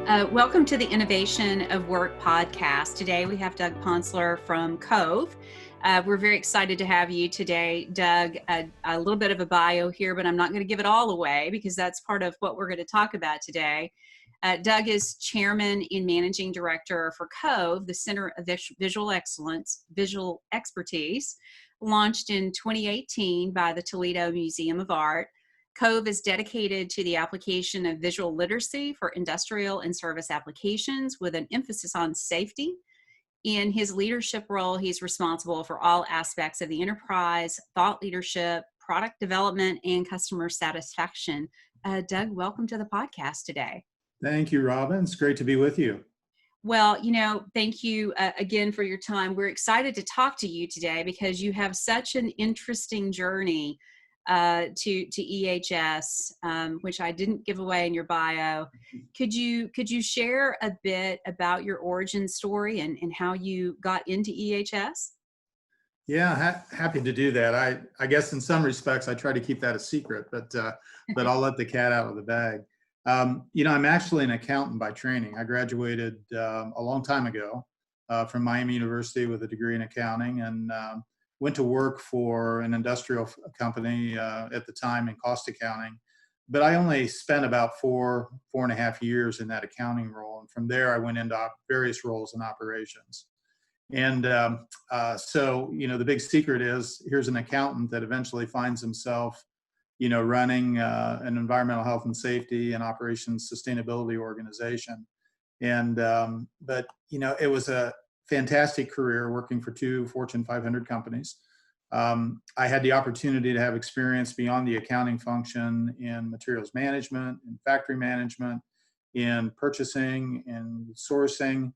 Welcome to the Innovation of Work podcast. Today we have Doug Pontsler from COVE. We're very excited to have you today, Doug. A little bit of a bio here, but I'm not going to give it all away because that's part of what we're going to talk about today. Doug is Chairman and Managing Director for COVE, the Center of Visual Excellence, Visual Expertise, launched in 2018 by the Toledo Museum of Art. COVE is dedicated to the application of visual literacy for industrial and service applications with an emphasis on safety. In his leadership role, he's responsible for all aspects of the enterprise, thought leadership, product development, and customer satisfaction. Doug, welcome to the podcast today. Thank you, Robin. It's great to be with you. Well, thank you again for your time. We're excited to talk to you today because you have such an interesting journey to EHS, which I didn't give away in your bio. Could you share a bit about your origin story and how you got into EHS? Yeah, happy to do that. I guess in some respects I try to keep that a secret, but I'll let the cat out of the bag. I'm actually an accountant by training. I graduated a long time ago from Miami University with a degree in accounting, and went to work for an industrial company at the time in cost accounting. But I only spent about 4.5 years in that accounting role. And from there, I went into various roles in operations. And so, the big secret is here's an accountant that eventually finds himself, running an environmental health and safety and operations sustainability organization. And, but, it was a fantastic career working for 2 Fortune 500 companies. I had the opportunity to have experience beyond the accounting function in materials management, in factory management, in purchasing, in sourcing,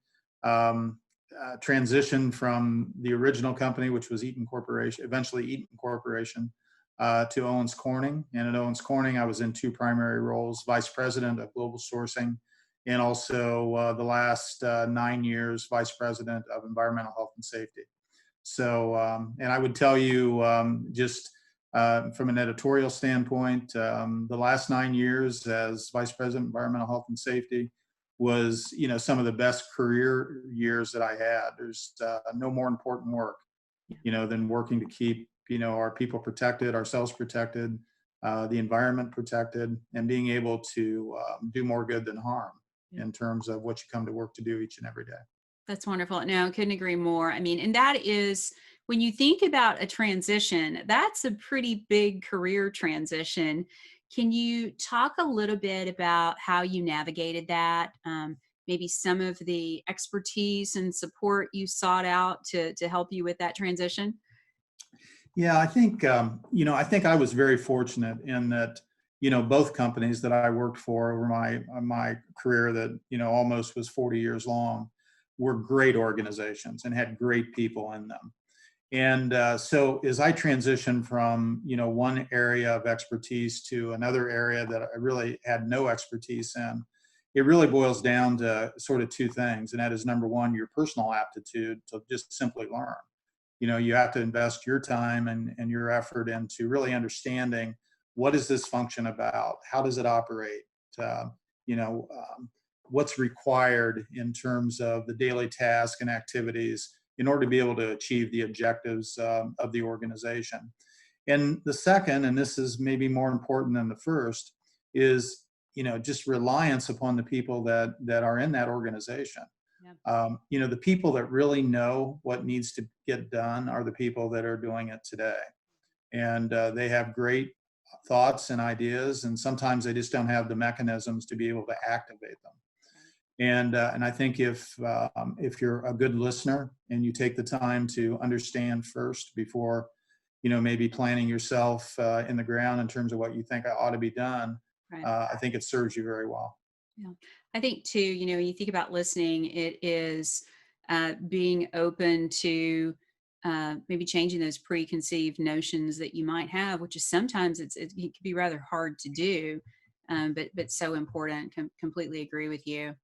transition from the original company, which was Eaton Corporation, eventually Eaton Corporation, to Owens Corning. And at Owens Corning, I was in 2 primary roles: vice president of global sourcing, and also the last 9 years, vice president of environmental health and safety. So, and I would tell you, just from an editorial standpoint, the last 9 years as vice president of environmental health and safety was, some of the best career years that I had. There's no more important work, than working to keep, our people protected, ourselves protected, the environment protected, and being able to do more good than harm in terms of what you come to work to do each and every day. That's wonderful. No, I couldn't agree more. I mean, and that is, when you think about a transition, that's a pretty big career transition. Can you talk a little bit about how you navigated that? Maybe some of the expertise and support you sought out to help you with that transition? Yeah, I think, I think I was very fortunate in that, both companies that I worked for over my career that, almost was 40 years long, were great organizations and had great people in them. And so as I transitioned from, one area of expertise to another area that I really had no expertise in, it really boils down to sort of 2 things. And that is, number one, your personal aptitude to just simply learn. You have to invest your time and your effort into really understanding, what is this function about? How does it operate? You know, what's required in terms of the daily tasks and activities in order to be able to achieve the objectives of the organization. And the second, and this is maybe more important than the first, is just reliance upon the people that are in that organization. Yeah. The people that really know what needs to get done are the people that are doing it today. And they have great thoughts and ideas, and sometimes they just don't have the mechanisms to be able to activate them. And I think if you're a good listener and you take the time to understand first before, maybe planting yourself in the ground in terms of what you think ought to be done, Right. I think it serves you very well. Yeah. I think too, when you think about listening, it is being open to maybe changing those preconceived notions that you might have, which is sometimes it can be rather hard to do, but so important. Completely agree with you.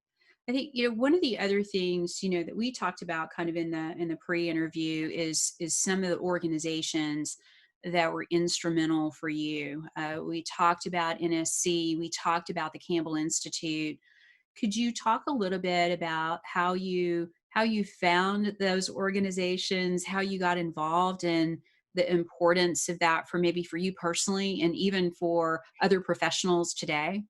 I think one of the other things that we talked about kind of in the pre-interview is some of the organizations that were instrumental for you. We talked about NSC, we talked about the Campbell Institute. Could you talk a little bit about how you found those organizations, how you got involved, and the importance of that for maybe for you personally and even for other professionals today?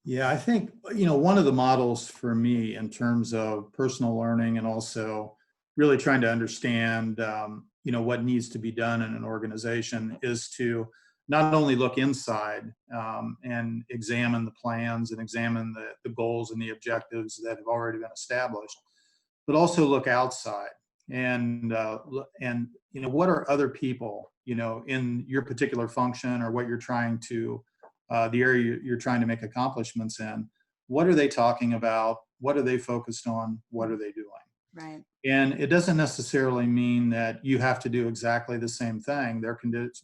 Yeah, I think, one of the models for me in terms of personal learning and also really trying to understand, what needs to be done in an organization is to not only look inside and examine the plans and examine the goals and the objectives that have already been established, but also look outside and what are other people in your particular function or what you're trying to the area you're trying to make accomplishments in. What are they talking about? What are they focused on? What are they doing? Right. And it doesn't necessarily mean that you have to do exactly the same thing.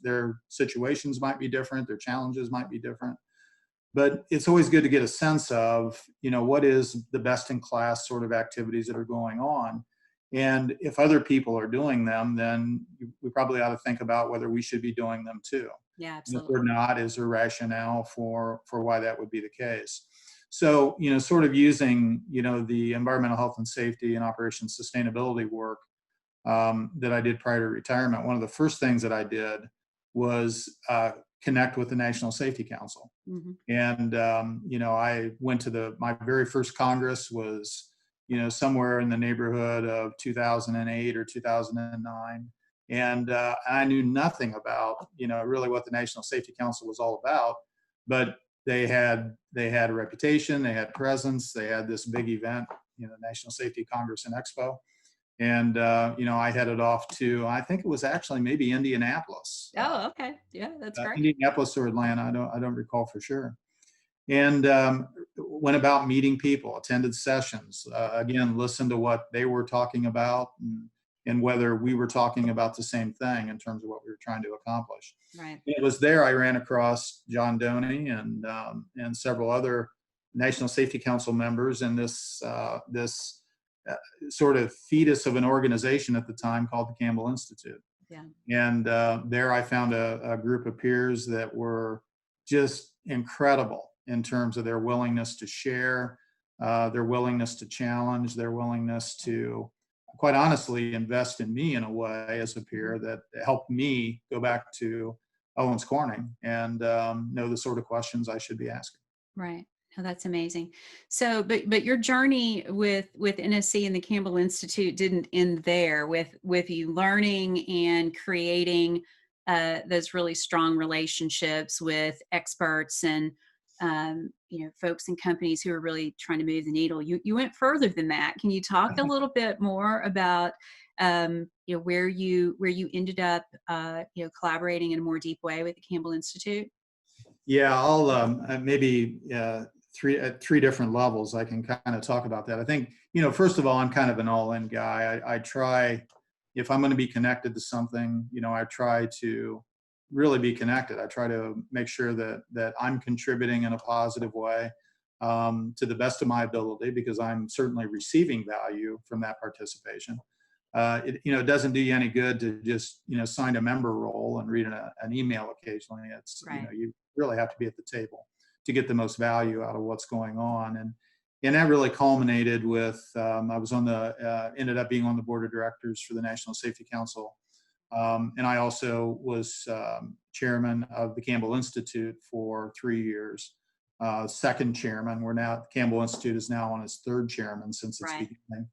Their situations might be different. Their challenges might be different, but it's always good to get a sense of what is the best in class sort of activities that are going on. And if other people are doing them, then we probably ought to think about whether we should be doing them too. Yeah, And if we're absolutely. not, is there rationale for why that would be the case? So sort of using the environmental health and safety and operations sustainability work that I did prior to retirement, one of the first things that I did was connect with the National Safety Council. Hmm. And I went to my very first Congress was somewhere in the neighborhood of 2008 or 2009, and I knew nothing about really what the National Safety Council was all about, but they had a reputation, they had presence, they had this big event, National Safety Congress and Expo. And I headed off to, I think it was actually maybe Indianapolis, Oh, okay. Yeah, that's great. Indianapolis or Atlanta. I don't recall for sure. And went about meeting people, attended sessions. Again, listened to what they were talking about, and whether we were talking about the same thing in terms of what we were trying to accomplish. Right. It was there I ran across John Doney and several other National Safety Council members, and this uh, sort of fetus of an organization at the time called the Campbell Institute. Yeah. And there I found a group of peers that were just incredible in terms of their willingness to share, their willingness to challenge, their willingness to, quite honestly, invest in me in a way as a peer that helped me go back to Owens Corning and know the sort of questions I should be asking. Right. Oh, that's amazing. So, but your journey with NSC and the Campbell Institute didn't end there with you learning and creating those really strong relationships with experts and folks and companies who are really trying to move the needle. You went further than that. Can you talk a little bit more about where you ended up collaborating in a more deep way with the Campbell Institute? Yeah, I'll maybe three at three different levels. I can kind of talk about that. I think first of all, I'm kind of an all-in guy. I try, if I'm going to be connected to something, I try to really be connected. I try to make sure that I'm contributing in a positive way to the best of my ability, because I'm certainly receiving value from that participation. It doesn't do you any good to just sign a member role and read an email occasionally. It's Right. you really have to be at the table to get the most value out of what's going on. And that really culminated with I was ended up being on the board of directors for the National Safety Council, and I also was chairman of the Campbell Institute for 3 years. Second chairman. The Campbell Institute is now on its third chairman since its Right. beginning.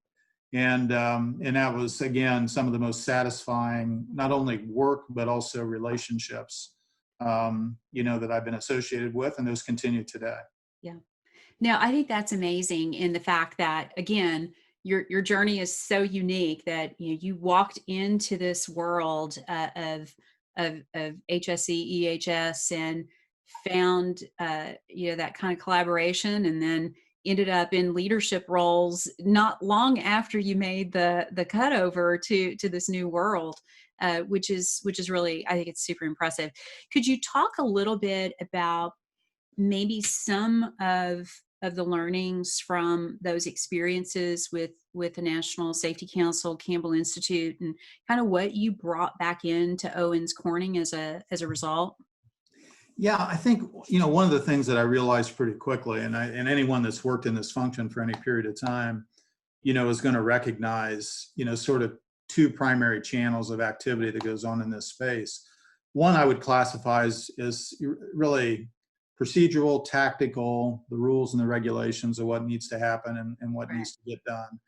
And that was again some of the most satisfying, not only work but also relationships, that I've been associated with, and those continue today. Yeah. Now, I think that's amazing in the fact that again, your journey is so unique that you walked into this world of HSE, EHS, and found that kind of collaboration, and then ended up in leadership roles not long after you made the cutover to this new world, which is really, I think it's super impressive. Could you talk a little bit about maybe some of the learnings from those experiences with the National Safety Council, Campbell Institute, and kind of what you brought back into Owens Corning as a result? Yeah, I think, one of the things that I realized pretty quickly, and anyone that's worked in this function for any period of time, is going to recognize, sort of two primary channels of activity that goes on in this space. One I would classify as really procedural, tactical, the rules and the regulations of what needs to happen and what Right. needs to get done.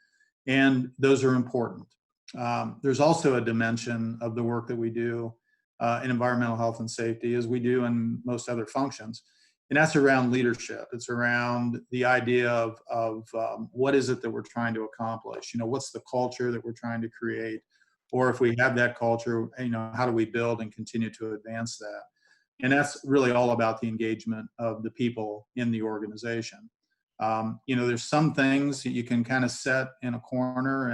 And those are important. There's also a dimension of the work that we do in environmental health and safety, as we do in most other functions. And that's around leadership. It's around the idea of what is it that we're trying to accomplish? What's the culture that we're trying to create? Or if we have that culture, how do we build and continue to advance that? And that's really all about the engagement of the people in the organization. There's some things that you can kind of set in a corner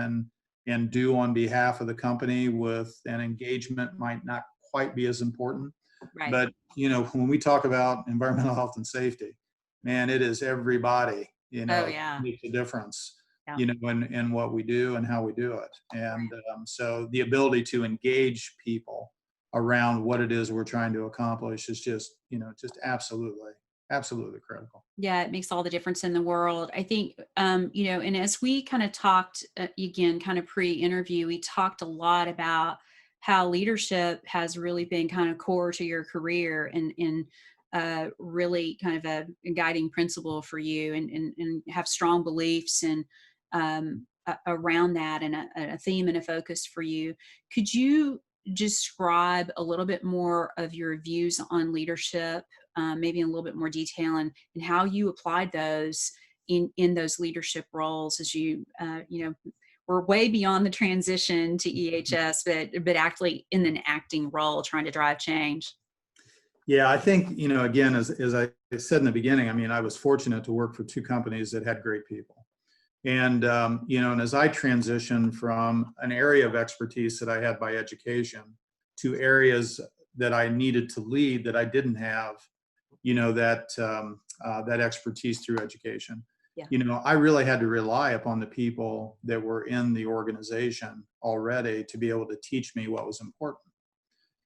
and do on behalf of the company with an engagement might not quite be as important. Right. But, when we talk about environmental health and safety, man, it is everybody, Oh yeah. makes a difference, Yeah. in what we do and how we do it. And so the ability to engage people around what it is we're trying to accomplish is just absolutely critical. Yeah, it makes all the difference in the world. I think, and as we kind of talked again, kind of pre-interview, we talked a lot about how leadership has really been kind of core to your career and really kind of a guiding principle for you and have strong beliefs and around that and a theme and a focus for you. Could you describe a little bit more of your views on leadership, maybe in a little bit more detail, and how you applied those in those leadership roles as we're way beyond the transition to EHS, but actually in an acting role, trying to drive change. Yeah, I think, again, as I said in the beginning, I mean, I was fortunate to work for two companies that had great people. And as I transitioned from an area of expertise that I had by education to areas that I needed to lead that I didn't have, that expertise through education. Yeah. I really had to rely upon the people that were in the organization already to be able to teach me what was important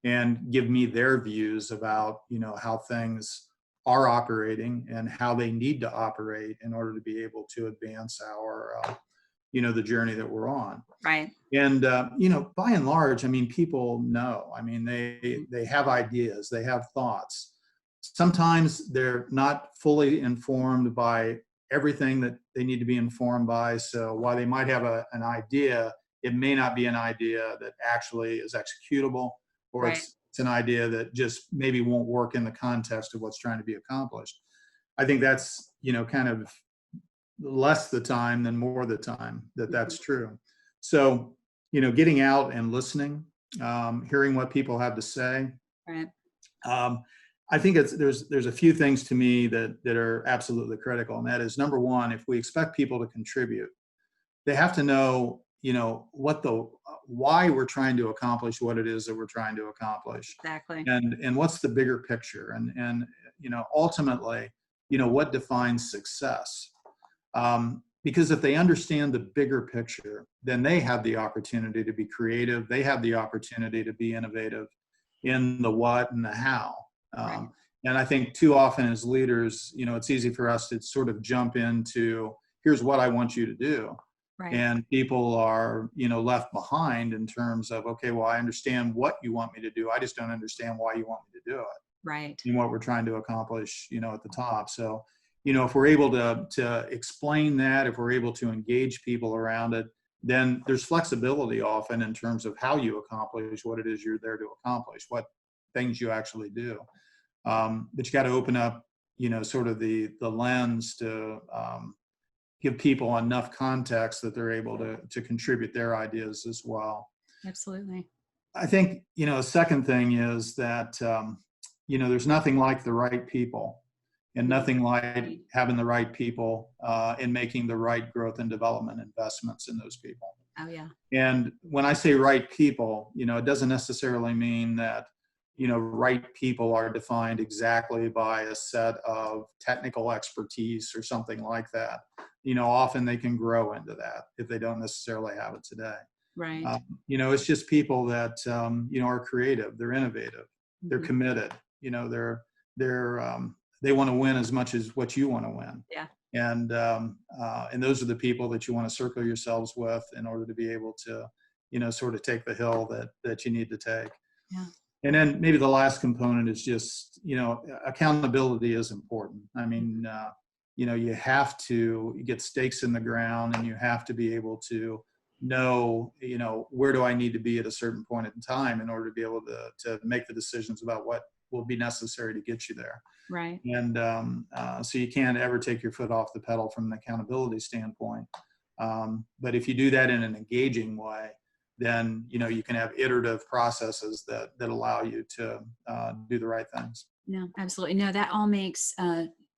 and give me their views about, how things are operating and how they need to operate in order to be able to advance the journey that we're on. Right. And by and large, I mean, people know. I mean, they have ideas, they have thoughts. Sometimes they're not fully informed by everything that they need to be informed by. So while they might have an idea, it may not be an idea that actually is executable, or Right. it's an idea that just maybe won't work in the context of what's trying to be accomplished. I think that's kind of less the time than more the time that that's true. So, getting out and listening, hearing what people have to say. Right. Um, I think there's a few things to me that are absolutely critical, and that is, number one, if we expect people to contribute, they have to know, why we're trying to accomplish what it is that we're trying to accomplish, Exactly. and what's the bigger picture, and ultimately, what defines success. Because if they understand the bigger picture, then they have the opportunity to be creative. They have the opportunity to be innovative in the what and the how. Right. And I think too often as leaders, it's easy for us to sort of jump into, here's what I want you to do. Right. And people are, left behind in terms of, okay, well, I understand what you want me to do. I just don't understand why you want me to do it Right. and what we're trying to accomplish, at the top. So, if we're able to explain that, if we're able to engage people around it, then there's flexibility often in terms of how you accomplish what it is you're there to accomplish, what things you actually do. But you got to open up, sort of the lens to give people enough context that they're able to contribute their ideas as well. Absolutely. I think, a second thing is that, there's nothing like the right people, and nothing like having the right people and making the right growth and development investments in those people. Oh yeah. And when I say right people, it doesn't necessarily mean that, right people are defined exactly by a set of technical expertise or something like that. Often they can grow into that if they don't necessarily have it today. Right. It's just people that, are creative, they're innovative, they're Mhm. committed, they're they want to win as much as what you want to win. Yeah. And those are the people that you want to circle yourselves with in order to be able to, sort of take the hill that you need to take. Yeah. And then maybe the last component is just, accountability is important. I mean, you have to get stakes in the ground, and you have to be able to know, where do I need to be at a certain point in time in order to be able to make the decisions about what will be necessary to get you there. Right. And so you can't ever take your foot off the pedal from an accountability standpoint. But if you do that in an engaging way, then you can have iterative processes that allow you to do the right things. No, absolutely. No, that all makes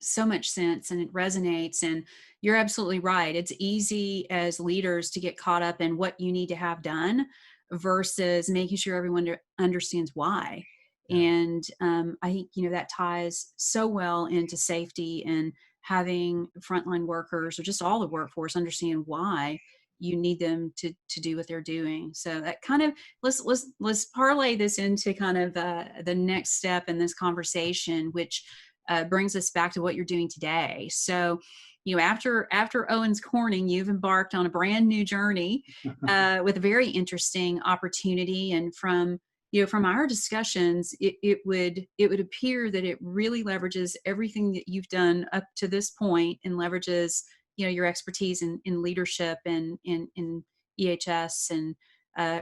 so much sense, and it resonates. And you're absolutely right. It's easy as leaders to get caught up in what you need to have done versus making sure everyone understands why. Yeah. And I think, that ties so well into safety and having frontline workers or just all the workforce understand why you need them to do what they're doing. So that kind of, let's parlay this into kind of the next step in this conversation, which brings us back to what you're doing today. So, after Owens Corning, you've embarked on a brand new journey with a very interesting opportunity. And from our discussions, it would appear that it really leverages everything that you've done up to this point, and leverages your expertise in leadership and in EHS, and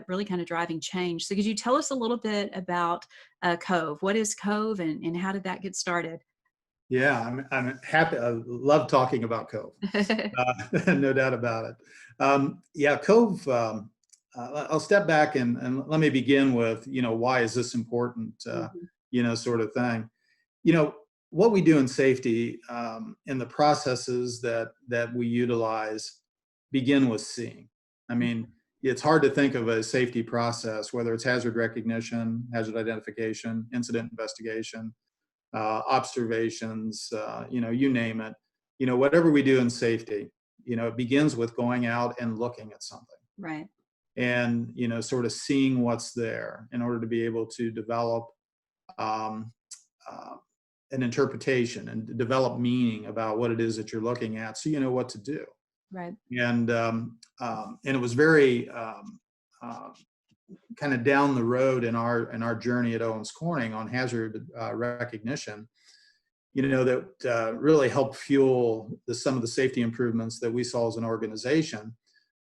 really kind of driving change. So could you tell us a little bit about COVE? What is COVE, and how did that get started? Yeah, I'm happy. I love talking about COVE. No doubt about it. Yeah, COVE. I'll step back and let me begin with why is this important? Sort of thing. What we do in safety, and the processes that we utilize begin with seeing. I mean, it's hard to think of a safety process, whether it's hazard recognition, hazard identification, incident investigation, observations, you name it. Whatever we do in safety, it begins with going out and looking at something. Right. And, sort of seeing what's there in order to be able to develop an interpretation and develop meaning about what it is that you're looking at, so you know what to do. Right. And it was very kind of down the road in our journey at Owens Corning on hazard recognition, that really helped fuel some of the safety improvements that we saw as an organization,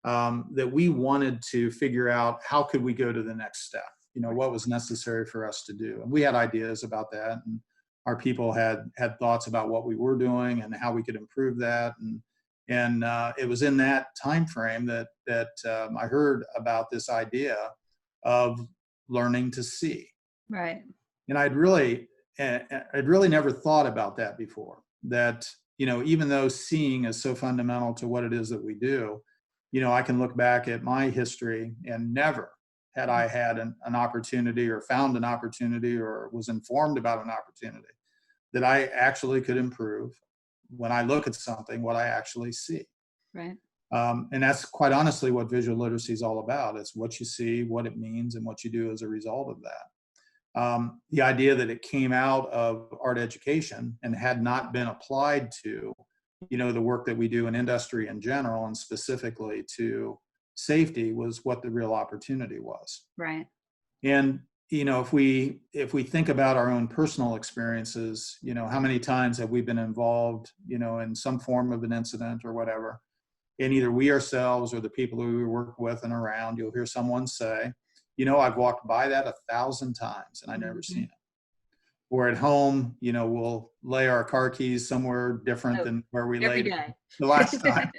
that we wanted to figure out how could we go to the next step, what was necessary for us to do. And we had ideas about that, and our people had thoughts about what we were doing and how we could improve that. And it was in that time frame that I heard about this idea of learning to see. Right. And I'd really never thought about that before. That even though seeing is so fundamental to what it is that we do, I can look back at my history and never had I had an opportunity or found an opportunity or was informed about an opportunity that I actually could improve when I look at something, what I actually see. Right. And that's quite honestly what visual literacy is all about. It's what you see, what it means, and what you do as a result of that. The idea that it came out of art education and had not been applied to, the work that we do in industry in general, and specifically to safety, was what the real opportunity was. Right. And if we think about our own personal experiences, how many times have we been involved, in some form of an incident or whatever, and either we ourselves or the people who we work with and around, you'll hear someone say, I've walked by that 1,000 times and I never seen it. Or at home, we'll lay our car keys somewhere different than where we laid it the last time.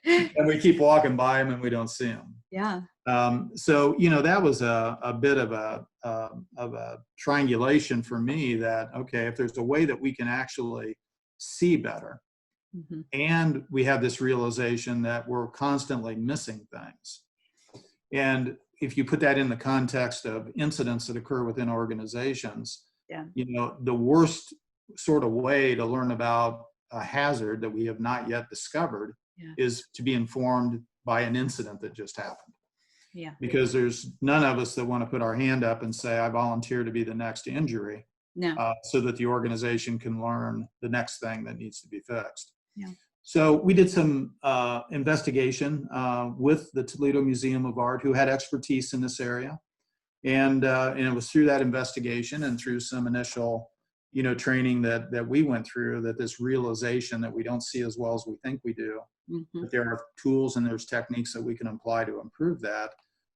And we keep walking by them and we don't see them. Yeah. So, that was a bit of a triangulation for me that, okay, if there's a way that we can actually see better, and we have this realization that we're constantly missing things. And if you put that in the context of incidents that occur within organizations, the worst sort of way to learn about a hazard that we have not yet discovered is to be informed by an incident that just happened. Yeah. Because there's none of us that want to put our hand up and say, I volunteer to be the next injury, No. so that the organization can learn the next thing that needs to be fixed. Yeah. So we did some investigation with the Toledo Museum of Art, who had expertise in this area. And it was through that investigation and through some initial, training that we went through, that this realization that we don't see as well as we think we do, Mm-hmm. that there are tools and there's techniques that we can apply to improve that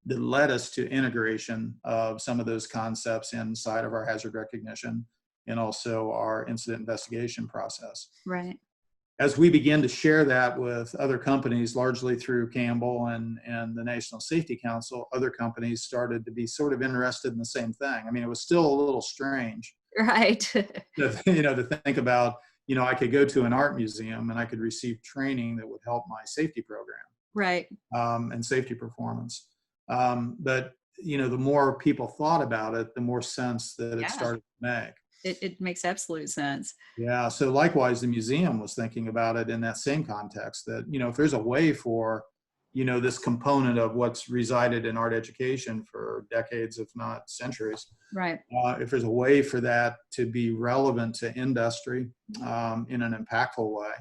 led us to integration of some of those concepts inside of our hazard recognition and also our incident investigation process. Right. As we began to share that with other companies, largely through Campbell and the National Safety Council, other companies started to be sort of interested in the same thing. I mean, it was still a little strange, Right. to think about, I could go to an art museum and I could receive training that would help my safety program, Right. and safety performance. But, the more people thought about it, the more sense that it Yeah. started to make. It makes absolute sense. Yeah. So likewise, the museum was thinking about it in that same context, that, if there's a way for, this component of what's resided in art education for decades, if not centuries, Right. if there's a way for that to be relevant to industry in an impactful way,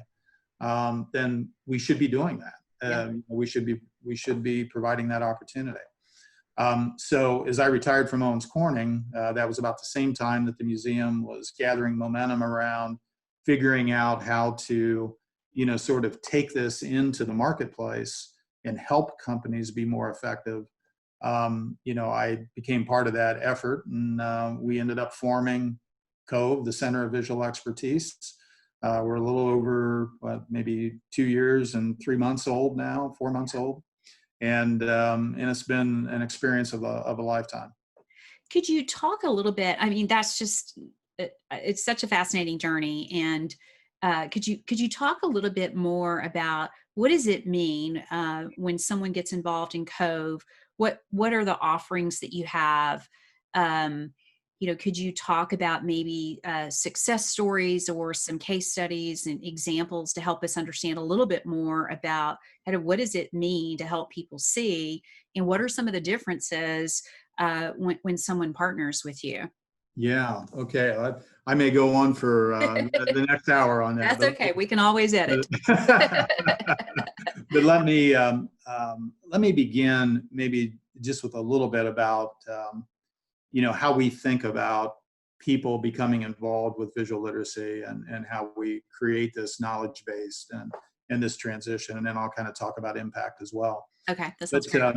then we should be doing that. Yeah. We should be providing that opportunity. So as I retired from Owens Corning, that was about the same time that the museum was gathering momentum around figuring out how to, sort of take this into the marketplace and help companies be more effective. I became part of that effort, and we ended up forming COVE, the Center of Visual Expertise. We're a little over maybe 2 years and 3 months old now, 4 months old. And it's been an experience of a lifetime. Could you talk a little bit? I mean, that's just it's such a fascinating journey. And could you talk a little bit more about what does it mean when someone gets involved in COVE? What are the offerings that you have? Could you talk about maybe success stories or some case studies and examples to help us understand a little bit more about kind of what does it mean to help people see, and what are some of the differences when someone partners with you? Yeah. Okay. I may go on for the next hour on that. That's okay. We can always edit. But let me begin maybe just with a little bit about how we think about people becoming involved with visual literacy and how we create this knowledge base and this transition, and then I'll kind of talk about impact as well. Okay, that sounds great.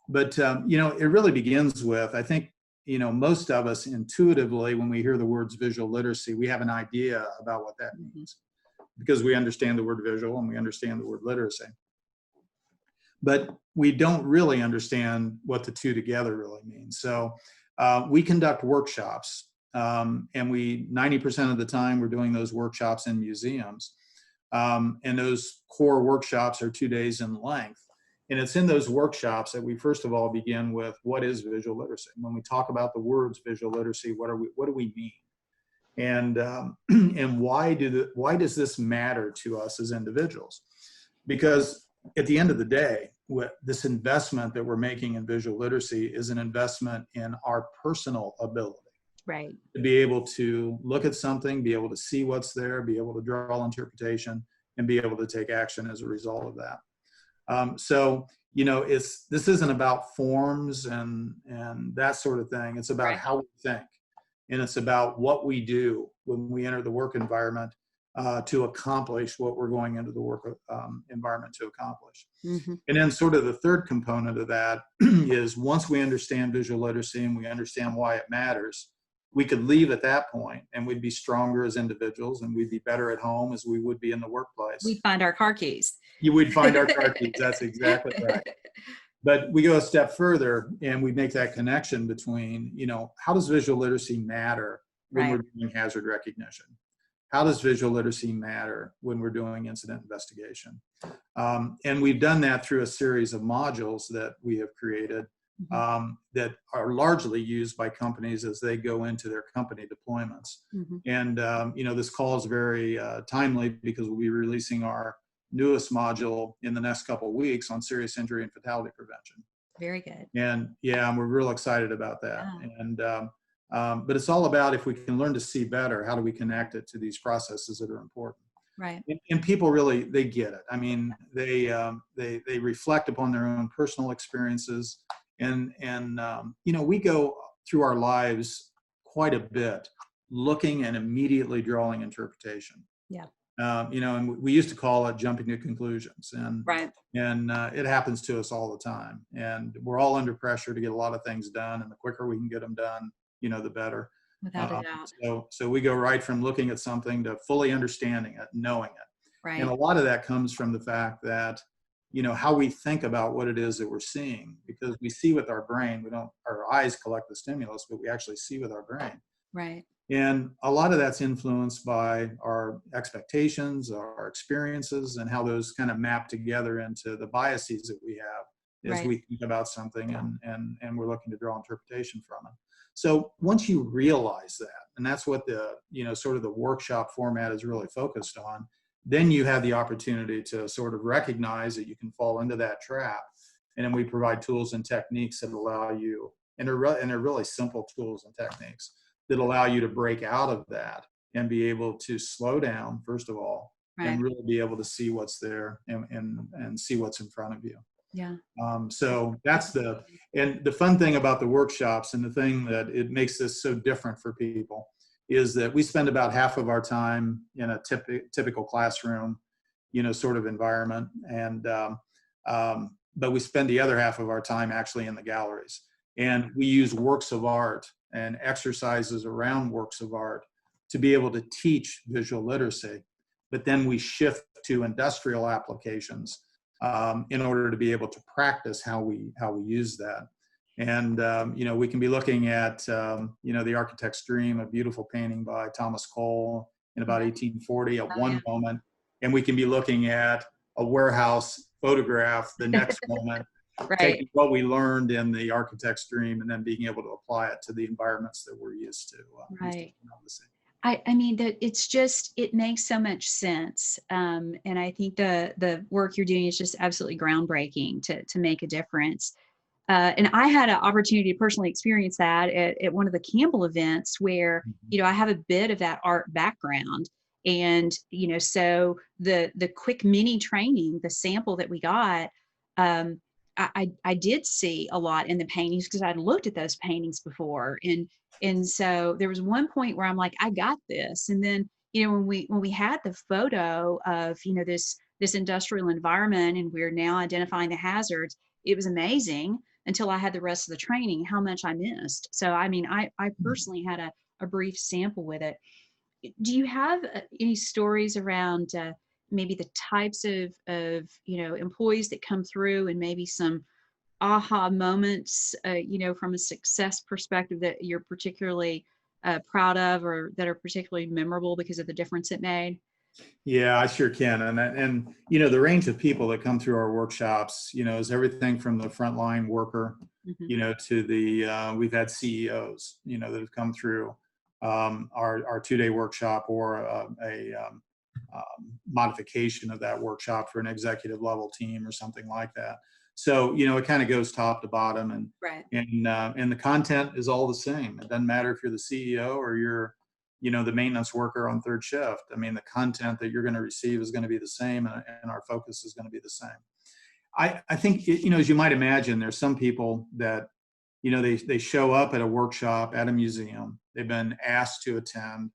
It really begins with, I think, most of us intuitively, when we hear the words visual literacy, we have an idea about what that means because we understand the word visual and we understand the word literacy. But we don't really understand what the two together really mean. So we conduct workshops, and 90% of the time we're doing those workshops in museums. And those core workshops are 2 days in length. And it's in those workshops that we first of all begin with what is visual literacy. When we talk about the words visual literacy, what do we mean? And and why does this matter to us as individuals? Because at the end of the day, this investment that we're making in visual literacy is an investment in our personal ability. Right. To be able to look at something, be able to see what's there, be able to draw interpretation, and be able to take action as a result of that. This isn't about forms and that sort of thing. It's about how we think, and it's about what we do when we enter the work environment to accomplish what we're going into the work environment to accomplish. Mm-hmm. And then sort of the third component of that is once we understand visual literacy and we understand why it matters, we could leave at that point and we'd be stronger as individuals and we'd be better at home as we would be in the workplace. We'd find our car keys. You would find our car keys. That's exactly right. But we go a step further and we make that connection between, how does visual literacy matter when we're doing hazard recognition? How does visual literacy matter when we're doing incident investigation? And we've done that through a series of modules that we have created that are largely used by companies as they go into their company deployments. Mm-hmm. And, this call is very timely because we'll be releasing our newest module in the next couple of weeks on serious injury and fatality prevention. Very good. And we're real excited about that. Yeah. And But it's all about, if we can learn to see better, how do we connect it to these processes that are important? Right. And people really, they get it. I mean, they reflect upon their own personal experiences, and we go through our lives quite a bit looking and immediately drawing interpretation. Yeah. And we used to call it jumping to conclusions, Right. and it happens to us all the time. And we're all under pressure to get a lot of things done, and the quicker we can get them done, the better. Without a doubt. So we go right from looking at something to fully understanding it, knowing it. And a Right. lot of that comes from the fact that, how we think about what it is that we're seeing, because we see with our brain. Our eyes collect the stimulus, but we actually see with our brain. Right. And a lot of that's influenced by our expectations, our experiences, and how those kind of map together into the biases that we have as Right. we think about something, and we're looking to draw interpretation from it. So once you realize that, and that's what the, sort of the workshop format is really focused on, then you have the opportunity to sort of recognize that you can fall into that trap. And then we provide tools and techniques that allow you, and they're really simple tools and techniques that allow you to break out of that and be able to slow down, first of all, Right. and really be able to see what's there, and see what's in front of you. Yeah. So that's and the fun thing about the workshops, and the thing that it makes this so different for people, is that we spend about half of our time in a typical classroom, sort of environment. But we spend the other half of our time actually in the galleries. And we use works of art and exercises around works of art to be able to teach visual literacy. But then we shift to industrial applications in order to be able to practice how we use that. And we can be looking at The Architect's Dream, a beautiful painting by Thomas Cole in about 1840 at one moment, and we can be looking at a warehouse photograph the next moment. Right. Taking what we learned in The Architect's Dream and then being able to apply it to the environments that we're used to. Right. I mean that it makes so much sense. And I think the work you're doing is just absolutely groundbreaking to make a difference. And I had an opportunity to personally experience that at one of the Campbell events where, I have a bit of that art background. And, so the quick mini training, the sample that we got, I did see a lot in the paintings because I'd looked at those paintings before. And so there was one point where I'm like, I got this. And then, when we had the photo of, this industrial environment, and we're now identifying the hazards, it was amazing until I had the rest of the training, how much I missed. So, I mean, I personally had a brief sample with it. Do you have any stories around maybe the types of employees that come through, and maybe some aha moments, from a success perspective that you're particularly proud of, or that are particularly memorable because of the difference it made? Yeah, I sure can. And the range of people that come through our workshops, is everything from the frontline worker, Mm-hmm. to we've had CEOs, that have come through our 2-day workshop, or modification of that workshop for an executive level team or something like that. So, it kind of goes top to bottom, Right. and the content is all the same. It doesn't matter if you're the CEO or you're, the maintenance worker on third shift. I mean, the content that you're going to receive is going to be the same, and our focus is going to be the same. I think, as you might imagine, there's some people that, they show up at a workshop at a museum. They've been asked to attend.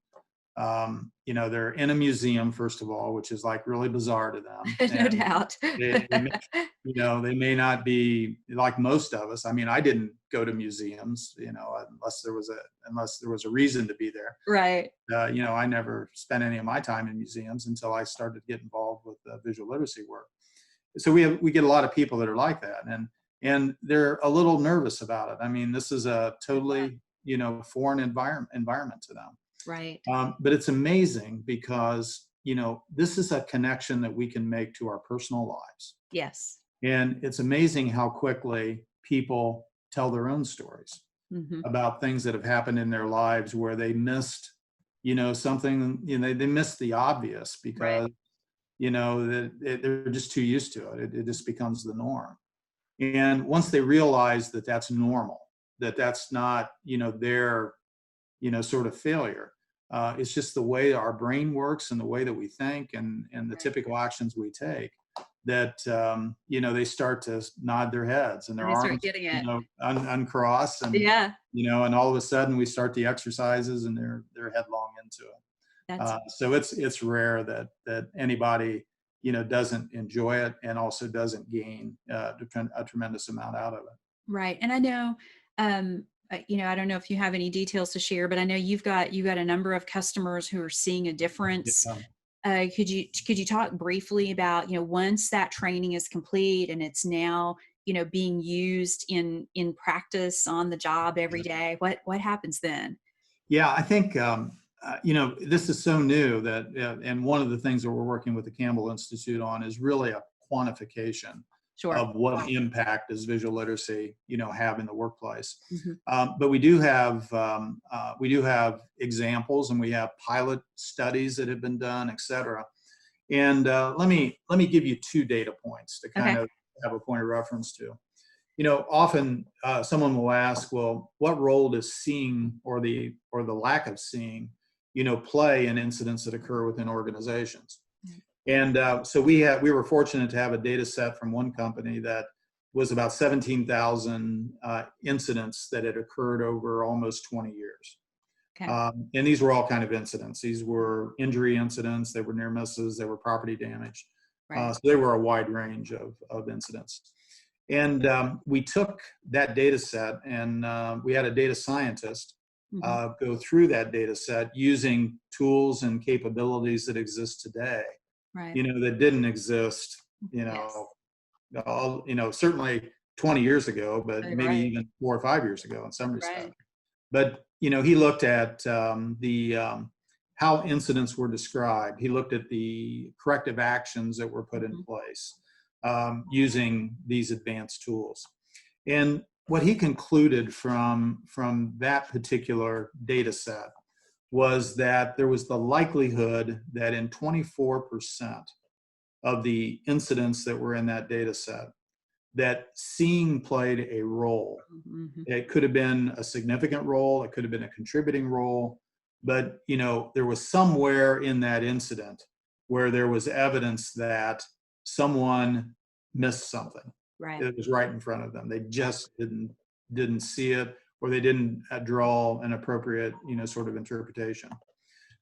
They're in a museum, first of all, which is like really bizarre to them. No doubt. They may not be like most of us. I mean, I didn't go to museums, unless there was a reason to be there. Right. I never spent any of my time in museums until I started to get involved with visual literacy work. So we get a lot of people that are like that, and they're a little nervous about it. I mean, this is a totally, foreign environment to them. Right. But it's amazing because, this is a connection that we can make to our personal lives. Yes. And it's amazing how quickly people tell their own stories about things that have happened in their lives where they missed, something, they missed the obvious because, Right. that they're just too used to it. It just becomes the norm. And once they realize that that's normal, that that's not, their sort of failure. It's just the way our brain works and the way that we think and the Right. typical actions we take that, they start to nod their heads and their And they start arms, getting it. uncross, Yeah. and all of a sudden we start the exercises and they're headlong into it. That's So it's rare that anybody, doesn't enjoy it and also doesn't gain a tremendous amount out of it. right. And I know, I don't know if you have any details to share, but I know you've got a number of customers who are seeing a difference. Yeah. Could you talk briefly about, once that training is complete and it's now, being used in practice on the job every day, what happens then? Yeah, I think this is so new that, and one of the things that we're working with the Campbell Institute on is really a quantification Sure. of what impact does visual literacy, have in the workplace. Hmm. But we do have examples, and we have pilot studies that have been done, et cetera. And let me give you two data points to kind Okay. of have a point of reference to. Often someone will ask, well, what role does seeing or the lack of seeing, play in incidents that occur within organizations? And so we were fortunate to have a data set from one company that was about 17,000 incidents that had occurred over almost 20 years. Okay. And these were all kind of incidents. These were injury incidents, they were near misses, they were property damage. Right. So they were a wide range of incidents. And we took that data set and we had a data scientist Hmm. go through that data set using tools and capabilities that exist today, Right. that didn't exist, Yes. certainly 20 years ago, but maybe Right. even 4 or 5 years ago in some Right. respects. But, he looked at how incidents were described. He looked at the corrective actions that were put in Mhm. place using these advanced tools. And what he concluded from that particular data set was that there was the likelihood that in 24% of the incidents that were in that data set, that seeing played a role. Mhm. It could have been a significant role, it could have been a contributing role, but there was somewhere in that incident where there was evidence that someone missed something. Right. It was right in front of them. They just didn't see it, or they didn't draw an appropriate, sort of interpretation.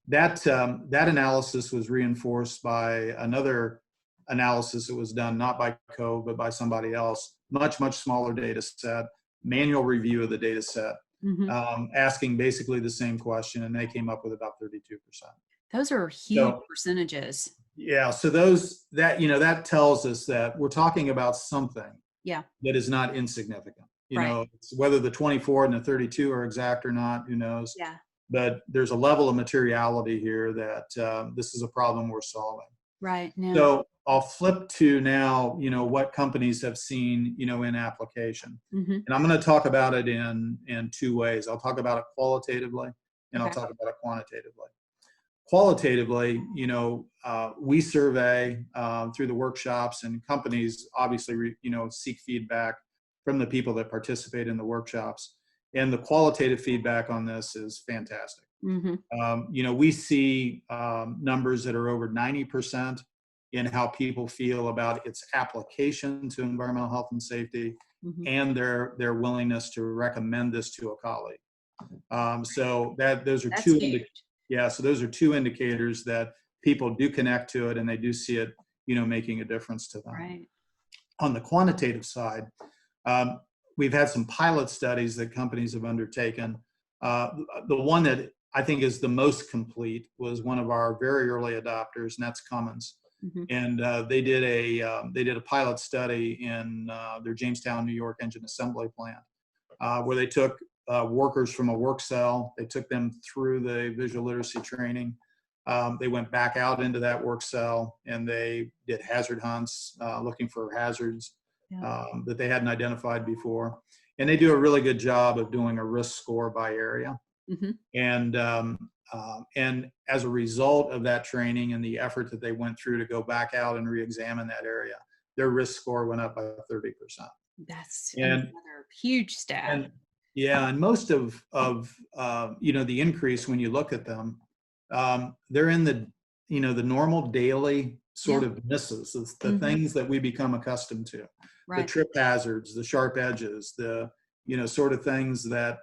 That analysis was reinforced by another analysis that was done not by COVE but by somebody else, much smaller data set, manual review of the data set, Hmm. asking basically the same question, and they came up with about 32%. Those are huge So percentages. yeah, so that tells us that we're talking about something Yeah. that is not insignificant. Right. Whether the 24 and the 32 are exact or not, who knows? Yeah. But there's a level of materiality here that this is a problem we're solving. Right. No. So I'll flip to now, what companies have seen, in application. Hmm. And I'm going to talk about it in two ways. I'll talk about it qualitatively, and I'll Okay. talk about it quantitatively. Qualitatively, we survey through the workshops, and companies obviously, seek feedback from the people that participate in the workshops. And the qualitative feedback on this is fantastic. Hmm. We see numbers that are over 90% in how people feel about its application to environmental health and safety, Hmm. and their willingness to recommend this to a colleague. So those are That's huge. so those are two indicators that people do connect to it and they do see it, making a difference to them. Right. On the quantitative side, we've had some pilot studies that companies have undertaken. The one that I think is the most complete was one of our very early adopters, and that's Cummins. Hmm. And they did a pilot study in their Jamestown, New York engine assembly plant, where they took workers from a work cell. They took them through the visual literacy training. They went back out into that work cell and they did hazard hunts, looking for hazards Yeah. that they hadn't identified before. And they do a really good job of doing a risk score by area. Hmm. And as a result of that training and the effort that they went through to go back out and re-examine that area, their risk score went up by 30%. That's And another huge stat. and Yeah, and most of the increase when you look at them, they're in the the normal daily sort Yeah. of misses, it's the Hmm. things that we become accustomed to, the Right. trip hazards, the sharp edges, the sort of things that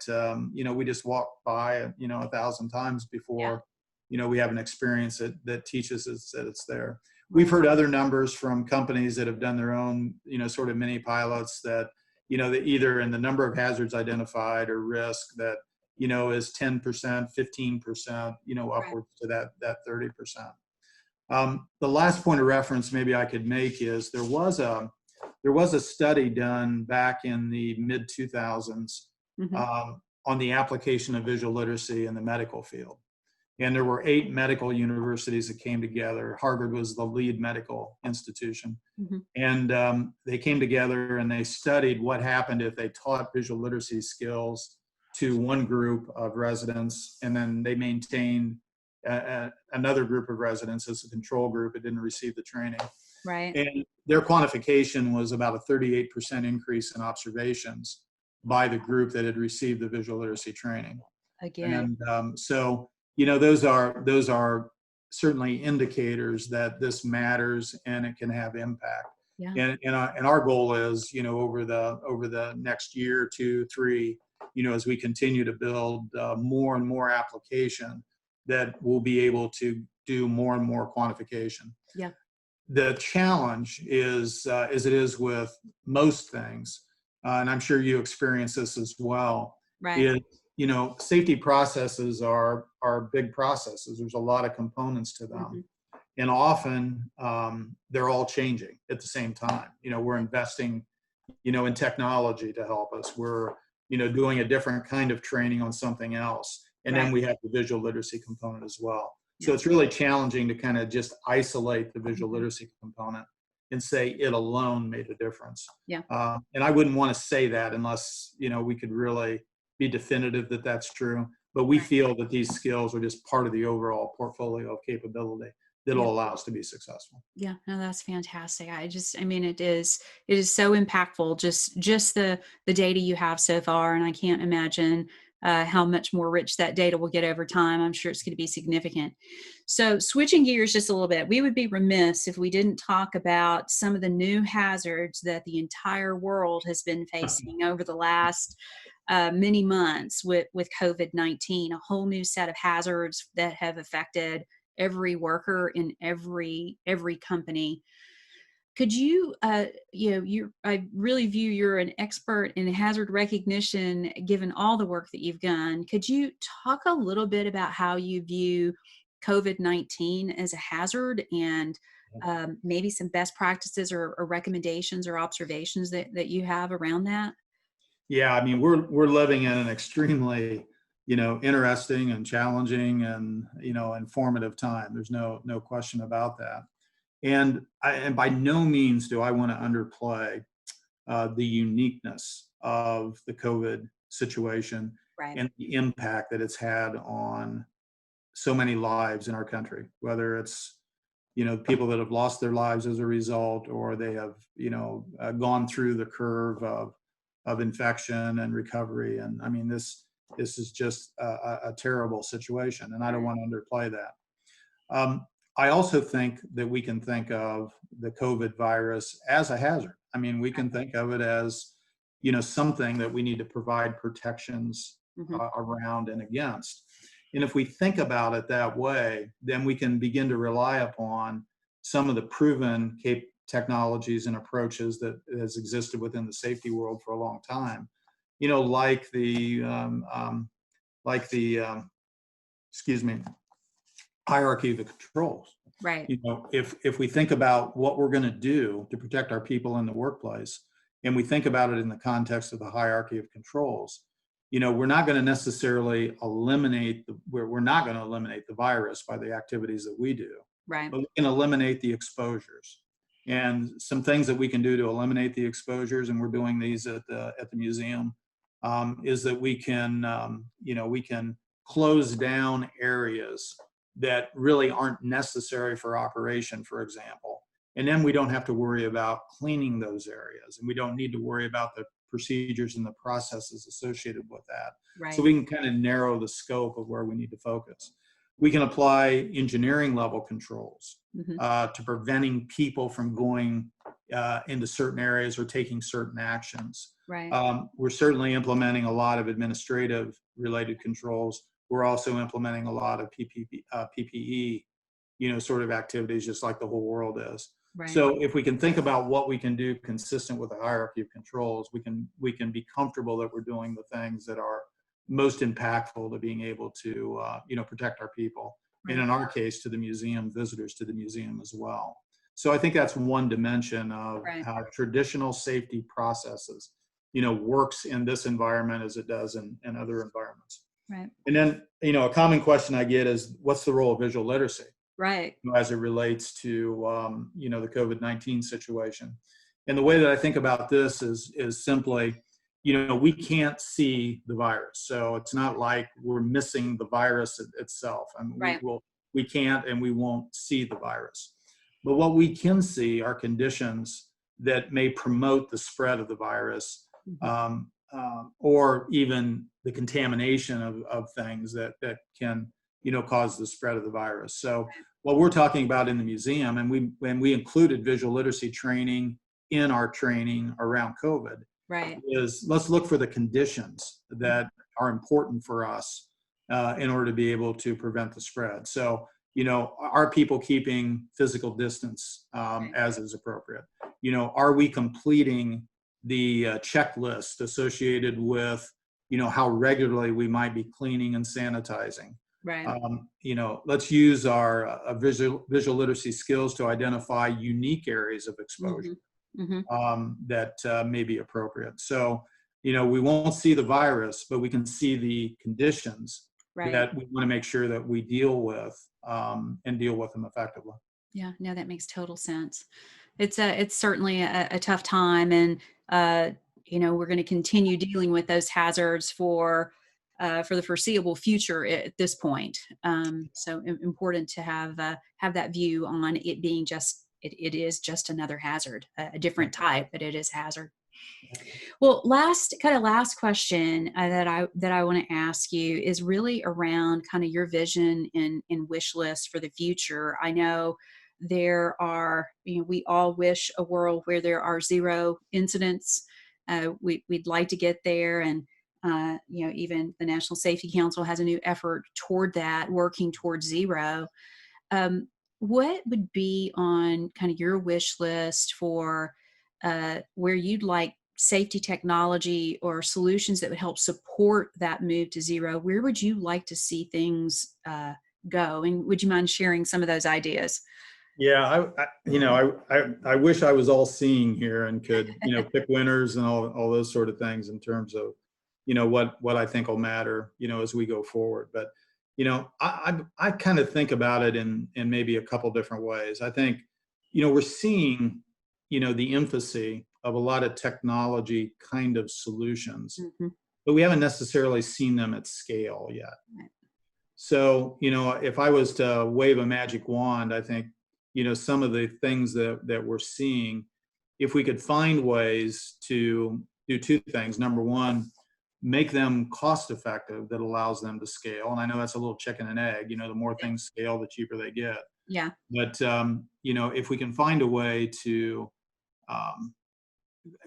we just walk by 1,000 times Yeah. before we have an experience that teaches us that it's there. We've Right. heard other numbers from companies that have done their own sort of mini pilots that that either in the number of hazards identified or risk that is 10%, 15%, Right. upwards to that 30%. The last point of reference maybe I could make is there was a study done back in the mid 2000s Hmm. on the application of visual literacy in the medical field. And there were 8 medical universities that came together. Harvard was the lead medical institution. Hmm. And they came together and they studied what happened if they taught visual literacy skills to one group of residents, and then they maintained another group of residents as a control group that didn't receive the training. Right. And their quantification was about a 38% increase in observations by the group that had received the visual literacy training. Again. And so, those are certainly indicators that this matters and it can have impact. Yeah. And our goal is, over the next year, 2, 3, as we continue to build more and more application, that we'll be able to do more and more quantification. Yeah. The challenge is, as it is with most things, and I'm sure you experience this as well, Right. is safety processes are big processes. There's a lot of components to them, Hmm. and often they're all changing at the same time. We're investing in technology to help us. We're doing a different kind of training on something else, and Right. then we have the visual literacy component as well. So Yeah. it's really challenging to kind of just isolate the visual Hmm. literacy component and say it alone made a difference. Yeah. And I wouldn't want to say that unless we could really be definitive that that's true. But we Right. feel that these skills are just part of the overall portfolio of capability Yeah. that'll allow us to be successful. Yeah, no, that's fantastic. I mean, it is so impactful. Just the data you have so far, and I can't imagine how much more rich that data will get over time. I'm sure it's going to be significant. So, switching gears just a little bit, we would be remiss if we didn't talk about some of the new hazards that the entire world has been facing over the last many months with COVID-19. A whole new set of hazards that have affected every worker in every company. Could you you I really view you're an expert in hazard recognition given all the work that you've done. Could you talk a little bit about how you view COVID-19 as a hazard, and maybe some best practices or recommendations or observations that you have around that? Yeah, I mean, we're living in an extremely, interesting and challenging and informative time. There's no question about that. And by no means do I want to underplay the uniqueness of the COVID situation Right. and the impact that it's had on so many lives in our country. Whether it's people that have lost their lives as a result, or they have gone through the curve of infection and recovery. And I mean, this is just a terrible situation, and I don't Right. want to underplay that. I also think that we can think of the COVID virus as a hazard. I mean, we can think of it as something that we need to provide protections Hmm. around and against. And if we think about it that way, then we can begin to rely upon some of the proven technologies and approaches that has existed within the safety world for a long time. Like the excuse me, hierarchy of the controls. Right. If we think about what we're going to do to protect our people in the workplace, and we think about it in the context of the hierarchy of controls, we're not going to necessarily we're not going to eliminate the virus by the activities that we do, Right. but we can eliminate the exposures. And some things that we can do to eliminate the exposures, and we're doing these at the museum, is that we can close down areas that really aren't necessary for operation, for example. And then we don't have to worry about cleaning those areas, and we don't need to worry about the procedures and the processes associated with that. So Right. we can kind of narrow the scope of where we need to focus. We can apply engineering level controls Hmm. to preventing people from going into certain areas or taking certain actions. Right. We're certainly implementing a lot of administrative related controls. We're also implementing a lot of PPE, sort of activities, just like the whole world is. Right. So if we can think about what we can do consistent with the hierarchy of controls, we can be comfortable that we're doing the things that are most impactful to being able to protect our people, and Right. in our case, to the museum visitors to the museum as well. So I think that's one dimension of Right. how traditional safety processes works in this environment as it does in other environments. Right. And then a common question I get is, what's the role of visual literacy Right. as it relates to the COVID-19 situation? And the way that I think about this is simply, we can't see the virus, so it's not like we're missing the virus itself. I mean, Right. we can't and we won't see the virus, but what we can see are conditions that may promote the spread of the virus, Hmm. or even the contamination of things that can cause the spread of the virus. So what we're talking about in the museum, and we included visual literacy training in our training around COVID, Right. is let's look for the conditions that are important for us in order to be able to prevent the spread. So, are people keeping physical distance as is appropriate? Are we completing the checklist associated with, how regularly we might be cleaning and sanitizing? Right. Let's use our visual literacy skills to identify unique areas of exposure Hmm. Hmm. that may be appropriate. So, we won't see the virus, but we can see the conditions Right. that we want to make sure that we deal with and deal with them effectively. Yeah, no, that makes total sense. It's certainly a tough time, and uh, we're going to continue dealing with those hazards for the foreseeable future at this point. So important to have that view on it being it is just another hazard, a different type, but it is hazard. Well, last question that I want to ask you is really around kind of your vision and wish list for the future. I know there are, we all wish a world where there are zero incidents. We'd like to get there, and even the National Safety Council has a new effort toward that, working towards zero. Um, what would be on kind of your wish list for where you'd like safety technology or solutions that would help support that move to zero? Where would you like to see things go? And would you mind sharing some of those ideas? Yeah, I wish I was all seeing here and could pick winners and all those sort of things in terms of what I think will matter as we go forward. But I kind of think about it in maybe a couple different ways. I think we're seeing the infancy of a lot of technology kind of solutions, Hmm. but we haven't necessarily seen them at scale yet. Right. So, if I was to wave a magic wand, I think, some of the things that we're seeing, if we could find ways to do two things. Number one, make them cost effective that allows them to scale. And I know that's a little chicken and egg, the more things scale, the cheaper they get. Yeah. But, if we can find a way to um,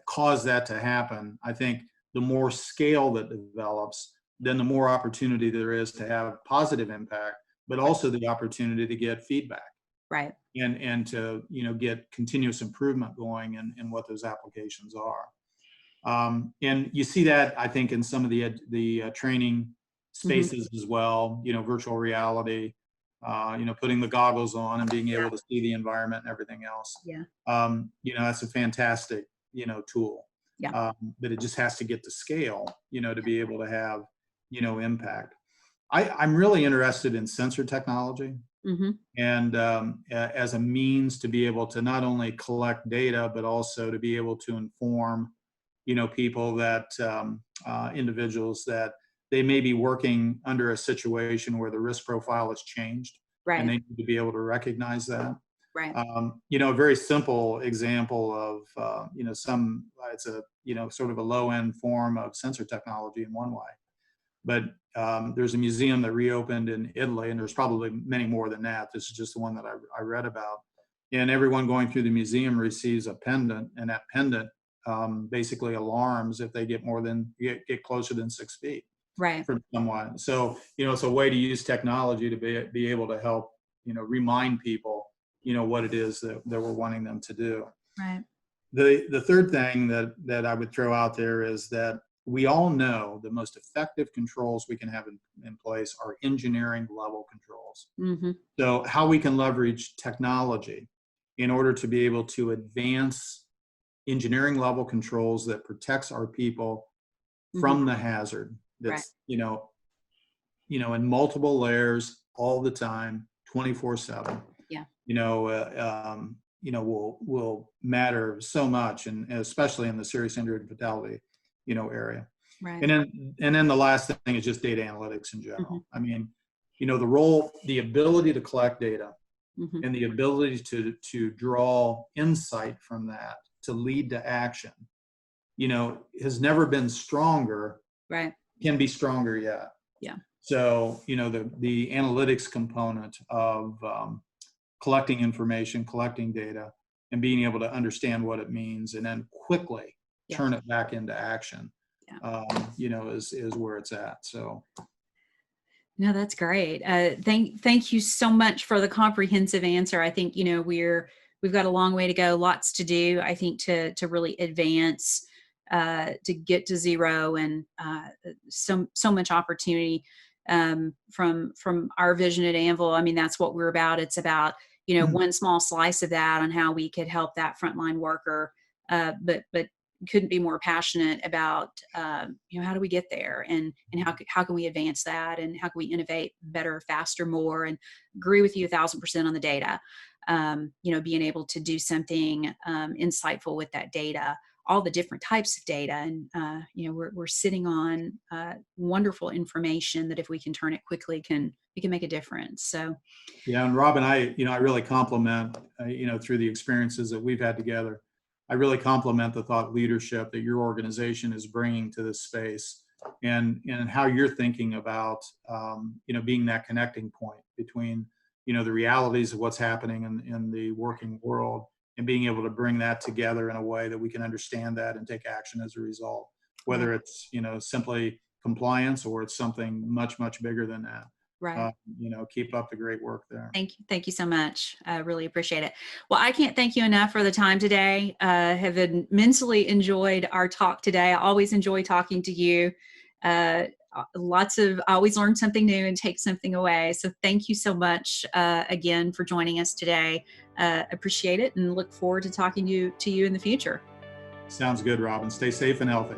cause that to happen, I think the more scale that develops, then the more opportunity there is to have positive impact, but also the opportunity to get feedback Right. and to get continuous improvement going in what those applications are. And you see that, I think, in some of the training Hmm. spaces as well. Virtual reality, putting the goggles on and being able Yeah. to see the environment and everything else. Yeah. That's a fantastic tool. Yeah. But it just has to get to scale, to be able to have impact. I'm really interested in sensor technology, Hmm. and as a means to be able to not only collect data, but also to be able to inform people that individuals that they may be working under a situation where the risk profile has changed, and Right. they need to be able to recognize that. Right. A very simple example of, it's a, sort of a low-end form of sensor technology in one way. But there's a museum that reopened in Italy, and there's probably many more than that. This is just the one that I read about. And everyone going through the museum receives a pendant, and that pendant basically alarms if they get get closer than 6 feet Right. from someone. So, it's a way to use technology to be able to help, remind people, what it is that we're wanting them to do. Right. The third thing that I would throw out there is that we all know the most effective controls we can have in place are engineering level controls. Mm-hmm. So how we can leverage technology in order to be able to advance engineering level controls that protects our people from the hazard that's, in multiple layers all the time, 24/7. Yeah. Will matter so much, and especially in the serious injury and fatality, area. Right. And then the last thing is just data analytics in general. Mm-hmm. I mean, the ability to collect data Mm-hmm. and the ability to draw insight from that to lead to action, has never been stronger. Right. Can be stronger yet. Yeah. So, the analytics component of collecting information, collecting data, and being able to understand what it means, and then quickly turn it back into action, is where it's at. So. No, that's great. Thank you so much for the comprehensive answer. I think, we've got a long way to go, lots to do, I think, to really advance, to get to zero, and so much opportunity from our vision at Anvil. I mean, that's what we're about. It's about, one small slice of that on how we could help that frontline worker, but couldn't be more passionate about, how do we get there, and how can we advance that, and how can we innovate better, faster, more, and agree with you 1,000% on the data. Being able to do something insightful with that data, all the different types of data, and we're sitting on wonderful information that if we can turn it quickly, we can make a difference. So. Yeah, and Rob and I really compliment, through the experiences that we've had together, I really compliment the thought leadership that your organization is bringing to this space, and how you're thinking about, being that connecting point between, the realities of what's happening in the working world, and being able to bring that together in a way that we can understand that and take action as a result, whether it's, simply compliance, or it's something much, much bigger than that. Right. Keep up the great work there. Thank you. Thank you so much. I really appreciate it. Well, I can't thank you enough for the time today. Have immensely enjoyed our talk today. I always enjoy talking to you. I always learn something new and take something away. So thank you so much again for joining us today. Appreciate it, and look forward to talking to you in the future. Sounds good, Robin. Stay safe and healthy.